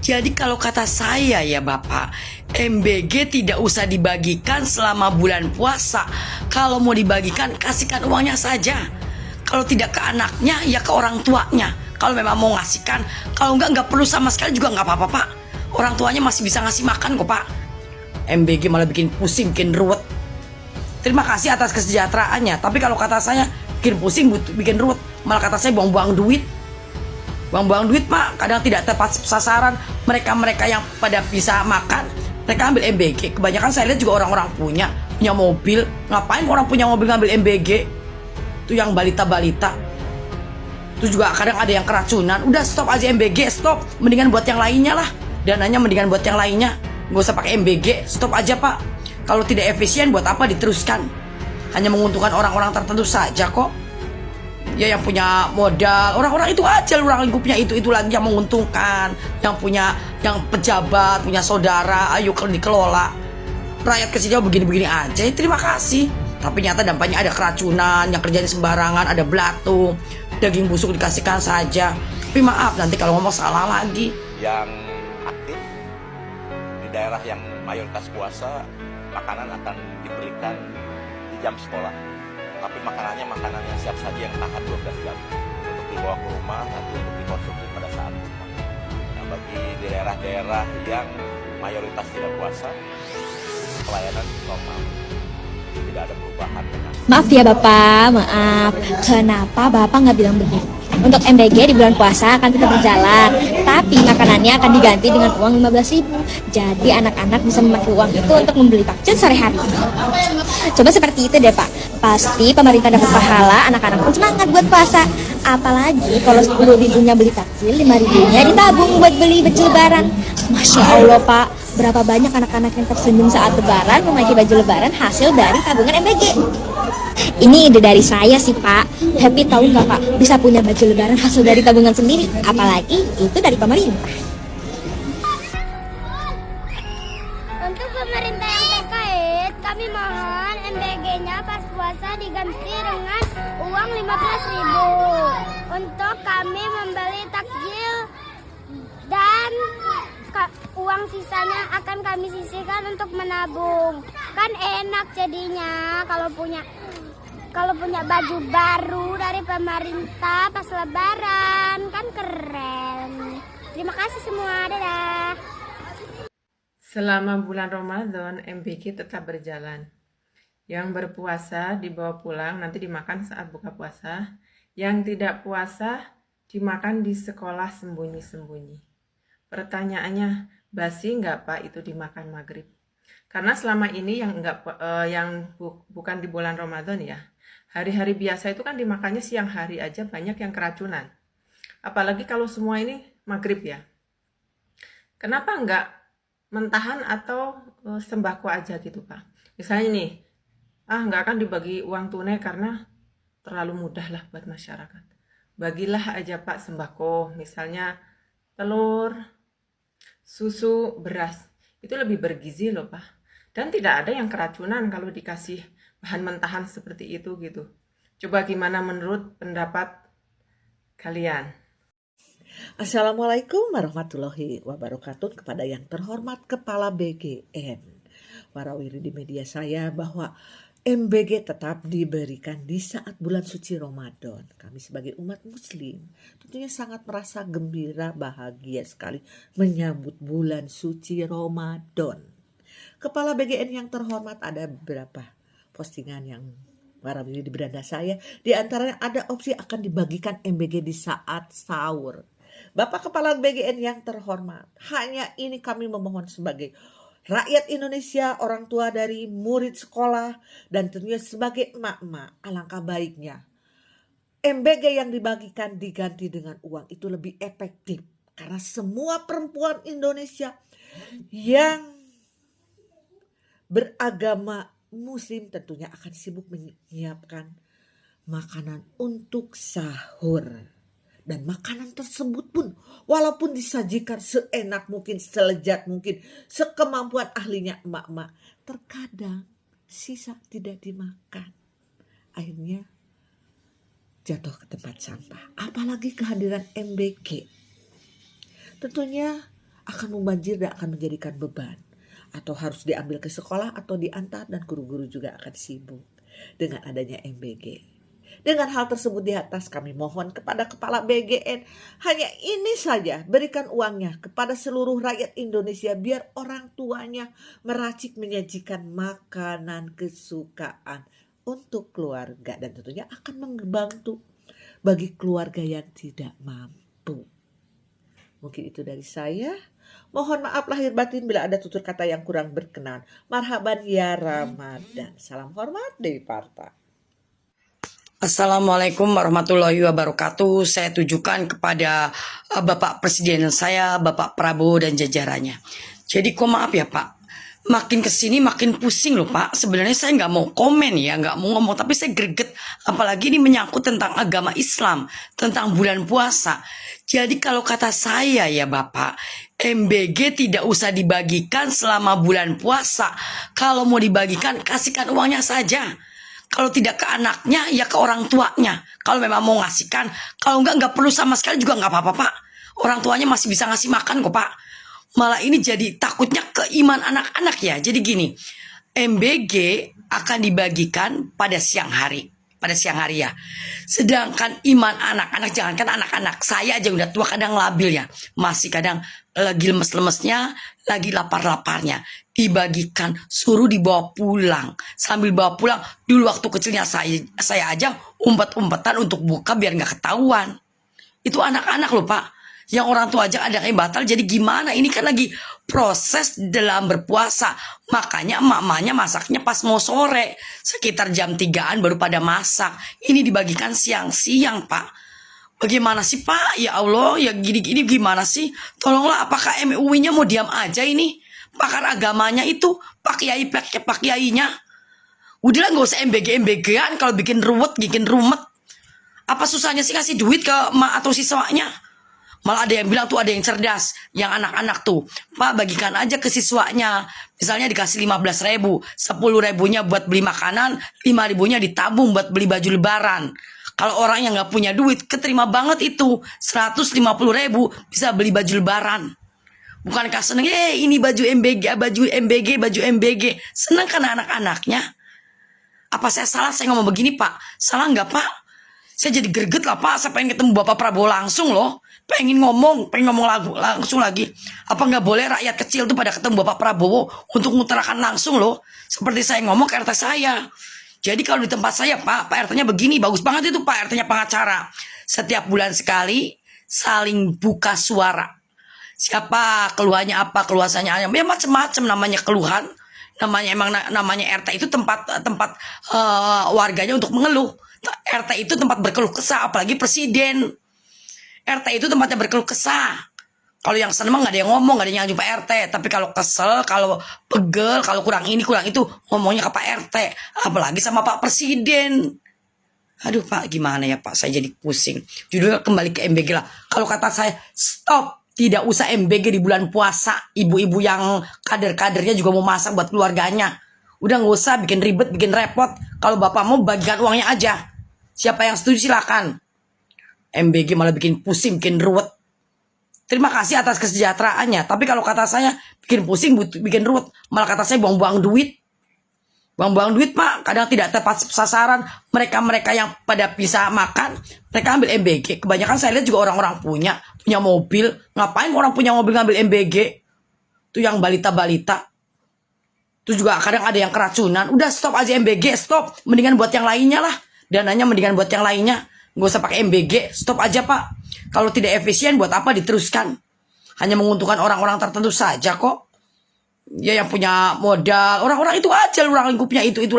Jadi kalau kata saya ya Bapak, MBG tidak usah dibagikan selama bulan puasa. Kalau mau dibagikan, kasihkan uangnya saja. Kalau tidak ke anaknya, ya ke orang tuanya. Kalau memang mau ngasihkan, kalau nggak perlu sama sekali juga nggak apa-apa Pak. Orang tuanya masih bisa ngasih makan kok Pak. MBG malah bikin pusing, bikin ruwet. Terima kasih atas kesejahteraannya, tapi kalau kata saya bikin pusing, bikin ruwet. Malah kata saya buang-buang duit. Buang-buang duit Pak, kadang tidak tepat sasaran. Mereka-mereka yang pada bisa makan, mereka ambil MBG. Kebanyakan saya lihat juga orang-orang punya mobil. Ngapain orang punya mobil ngambil MBG? Itu yang balita-balita. Itu juga kadang ada yang keracunan. Udah stop aja MBG, stop. Mendingan buat yang lainnya lah. Dananya mendingan buat yang lainnya. Gak usah pakai MBG, stop aja Pak. Kalau tidak efisien, buat apa diteruskan? Hanya menguntungkan orang-orang tertentu saja kok. Ya yang punya modal, orang-orang itu aja, orang lingkupnya itu lagi yang menguntungkan, yang punya, yang pejabat, punya saudara, ayo dikelola. Rakyat kecilnya begini-begini aja, ya terima kasih. Tapi nyata dampaknya ada keracunan, yang kerjanya sembarangan, ada belatung, daging busuk dikasihkan saja. Tapi maaf nanti kalau ngomong salah lagi. Yang aktif di daerah yang mayoritas puasa, makanan akan diberikan di jam sekolah. Tapi makanannya makanan yang siap saji yang tahan 12 jam untuk dibawa ke rumah atau untuk dikonsumsi pada saat rumah. Nah, bagi di daerah-daerah yang mayoritas tidak puasa, pelayanan normal, tidak ada perubahan. Maaf ya Bapak, maaf. Kenapa Bapak nggak bilang begitu? Untuk MBG di bulan puasa akan tetap berjalan, tapi makanannya akan diganti dengan uang 15.000. Jadi anak-anak bisa memakai uang itu untuk membeli takjil sore hari. Coba seperti itu deh Pak. Pasti pemerintah dapat pahala, anak-anak pun semangat buat puasa. Apalagi kalau 10.000-nya beli takjil, 5.000-nya ditabung buat beli baju lebaran. Masya Allah Pak, berapa banyak anak-anak yang tersenyum saat lebaran memakai baju lebaran hasil dari tabungan MBG. Ini ide dari saya sih Pak. Happy tahu nggak Pak, bisa punya baju lebaran hasil dari tabungan sendiri. Apalagi itu dari pemerintah. Untuk pemerintah yang terkait, kami mohon MBG-nya pas puasa diganti dengan uang 15.000 untuk kami membeli takjil, dan uang sisanya akan kami sisihkan untuk menabung. Kan enak jadinya kalau punya baju baru dari pemerintah pas lebaran, kan keren. Terima kasih semua, dadah. Selama bulan Ramadan, MBG tetap berjalan. Yang berpuasa dibawa pulang, nanti dimakan saat buka puasa. Yang tidak puasa, dimakan di sekolah sembunyi-sembunyi. Pertanyaannya, basi nggak Pak itu dimakan maghrib? Karena selama ini bukan di bulan Ramadan ya, hari-hari biasa itu kan dimakannya siang hari aja banyak yang keracunan. Apalagi kalau semua ini maghrib ya. Kenapa nggak mentahan atau sembako aja gitu Pak? Misalnya nih, nggak akan dibagi uang tunai karena terlalu mudah lah buat masyarakat. Bagilah aja Pak sembako, misalnya telur, susu, beras. Itu lebih bergizi loh Pak. Dan tidak ada yang keracunan kalau dikasih bahan mentahan seperti itu gitu. Coba gimana menurut pendapat kalian? Assalamualaikum warahmatullahi wabarakatuh. Kepada yang terhormat Kepala BGN, warawiri di media saya bahwa MBG tetap diberikan di saat bulan suci Ramadan. Kami sebagai umat muslim tentunya sangat merasa gembira, bahagia sekali menyambut bulan suci Ramadan. Kepala BGN yang terhormat, ada beberapa postingan yang warawiri di beranda saya. Di antaranya ada opsi akan dibagikan MBG di saat sahur. Bapak Kepala BGN yang terhormat, hanya ini kami memohon sebagai rakyat Indonesia, orang tua dari murid sekolah, dan tentunya sebagai emak-emak, alangkah baiknya MBG yang dibagikan diganti dengan uang, itu lebih efektif. Karena semua perempuan Indonesia yang beragama muslim tentunya akan sibuk menyiapkan makanan untuk sahur. Dan makanan tersebut pun walaupun disajikan seenak mungkin, selezat mungkin, sekemampuan ahlinya emak-emak, terkadang sisa tidak dimakan. Akhirnya jatuh ke tempat sampah. Apalagi kehadiran MBG. Tentunya akan membanjir dan akan menjadikan beban. Atau harus diambil ke sekolah atau diantar, dan guru-guru juga akan sibuk dengan adanya MBG. Dengan hal tersebut di atas, kami mohon kepada Kepala BGN, hanya ini saja, berikan uangnya kepada seluruh rakyat Indonesia biar orang tuanya meracik menyajikan makanan kesukaan untuk keluarga, dan tentunya akan membantu bagi keluarga yang tidak mampu. Mungkin itu dari saya. Mohon maaf lahir batin bila ada tutur kata yang kurang berkenan. Marhaban ya Ramadan. Salam hormat Dewi Parta. Assalamualaikum warahmatullahi wabarakatuh. Saya tujukan kepada Bapak Presiden saya, Bapak Prabowo dan jajarannya. Jadi maaf ya Pak, makin kesini makin pusing loh Pak. Sebenarnya saya nggak mau komen ya, nggak mau ngomong, tapi saya greget. Apalagi ini menyangkut tentang agama Islam, tentang bulan puasa. Jadi kalau kata saya ya Bapak, MBG tidak usah dibagikan selama bulan puasa. Kalau mau dibagikan, kasihkan uangnya saja. Kalau tidak ke anaknya, ya ke orang tuanya. Kalau memang mau ngasihkan, kalau nggak perlu sama sekali juga nggak apa-apa Pak. Orang tuanya masih bisa ngasih makan kok Pak. Malah ini jadi takutnya ke iman anak-anak ya. Jadi gini, MBG akan dibagikan pada siang hari. Pada siang hari ya. Sedangkan iman anak-anak, jangankan anak-anak, saya aja udah tua kadang labil ya. Masih kadang lagi lemes-lemesnya, lagi lapar-laparnya. Dibagikan, suruh dibawa pulang. Sambil bawa pulang, dulu waktu kecilnya saya aja umpet-umpetan untuk buka biar nggak ketahuan. Itu anak-anak loh Pak. Yang orang tua aja ada yang batal, jadi gimana? Ini kan lagi proses dalam berpuasa. Makanya emak-emaknya masaknya pas mau sore. Sekitar jam 3-an baru pada masak. Ini dibagikan siang-siang Pak. Bagaimana sih Pak? Ya Allah, ya gini-gini gimana sih? Tolonglah, apakah MUI-nya mau diam aja ini? Pakar agamanya itu, Pak Kiainya. Udahlah gak usah MBG-MBG-an, kalau bikin rumet. Apa susahnya sih kasih duit ke emak atau siswanya? Malah ada yang bilang tuh, ada yang cerdas, yang anak-anak tuh, Pak bagikan aja ke siswanya. Misalnya dikasih 15.000, 10.000-nya buat beli makanan, 5.000-nya ditabung buat beli baju lebaran. Kalau orang yang gak punya duit, keterima banget itu. 150.000 bisa beli baju lebaran. Bukankah seneng, ini baju MBG. Seneng kan anak-anaknya. Apa saya salah saya ngomong begini Pak? Salah nggak Pak? Saya jadi greget lah Pak. Saya pengen ketemu Bapak Prabowo langsung loh. Pengen ngomong langsung lagi. Apa nggak boleh rakyat kecil tuh pada ketemu Bapak Prabowo untuk mengutarakan langsung loh. Seperti saya ngomong ke RT saya. Jadi kalau di tempat saya Pak RT-nya begini. Bagus banget itu Pak RT-nya pengacara. Setiap bulan sekali saling buka suara. Siapa keluhannya apa, keluasannya ya macam-macam namanya keluhan. Namanya RT itu tempat warganya untuk mengeluh. RT itu tempat berkeluh kesah, apalagi presiden. RT itu tempatnya berkeluh kesah. Kalau yang seneng nggak ada yang ngomong, nggak ada yang jumpa RT. Tapi kalau kesel, kalau pegel, kalau kurang ini kurang itu, ngomongnya ke Pak RT. Apalagi sama Pak Presiden. Aduh Pak, gimana ya Pak? Saya jadi pusing. Judulnya kembali ke MBG lah. Kalau kata saya, stop. Tidak usah MBG di bulan puasa. Ibu-ibu yang kader-kadernya juga mau masak buat keluarganya. Udah nggak usah bikin ribet, bikin repot. Kalau Bapak mau bagikan uangnya aja. Siapa yang setuju silakan. MBG malah bikin pusing, bikin ruwet. Terima kasih atas kesejahteraannya. Tapi kalau kata saya, bikin pusing, bikin ruwet. Malah kata saya buang-buang duit. Buang-buang duit Pak. Kadang tidak tepat sasaran. Mereka-mereka yang pada bisa makan, mereka ambil MBG. Kebanyakan saya lihat juga orang-orang punya mobil. Ngapain orang punya mobil ngambil MBG? Itu yang balita-balita. Itu juga kadang ada yang keracunan. Udah stop aja MBG, stop. Mendingan buat yang lainnya lah. Dananya mendingan buat yang lainnya. Gak usah pakai MBG, stop aja Pak. Kalau tidak efisien buat apa diteruskan? Hanya menguntungkan orang-orang tertentu saja kok. Ya yang punya modal, orang-orang itu aja, orang lingkupnya itu lagi.